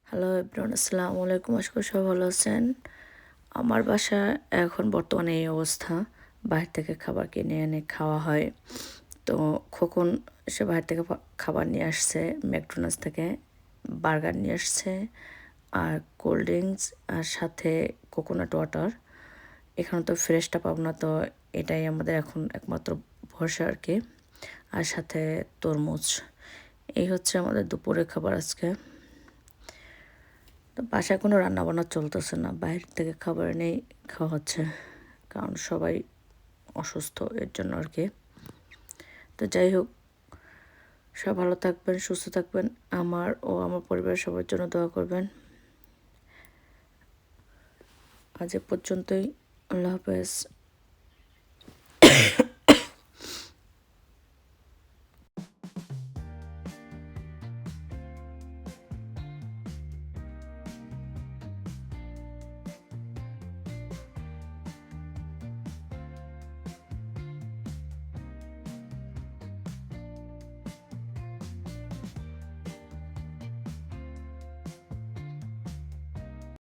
Hello everyone, আসসালামু আলাইকুম। আশা করি সবাই ভালো আছেন। আমার বাসায় এখন বর্তমানে এই অবস্থা, বাইরে থেকে খাবার কিনে এনে খাওয়া হয়। তো খোকন সে বাইরে থেকে খাবার নিয়ে আসছে, ম্যাকডোনাল্ডস থেকে বার্গার নিয়ে আসছে আর কোল্ড ড্রিঙ্কস আর সাথে কোকোনাট ওয়াটার। এখানে তো ফ্রেশটা পাবো না, তো এটাই আমাদের এখন একমাত্র ভরসা আর কি। আর সাথে তরমুজ। এই হচ্ছে আমাদের দুপুরের খাবার আজকে। তো বাসায় কোনো রান্নাবান্না চলতেছে না, বাইরে থেকে খাবার এনেই খাওয়া হচ্ছে, কারণ সবাই অসুস্থ এর জন্য আর কি। তো যাই হোক, সব ভালো থাকবেন, সুস্থ থাকবেন, আমার ও আমার পরিবারের সবার জন্য দোয়া করবেন। আজ এ পর্যন্তই। আল্লাহ হাফেজ।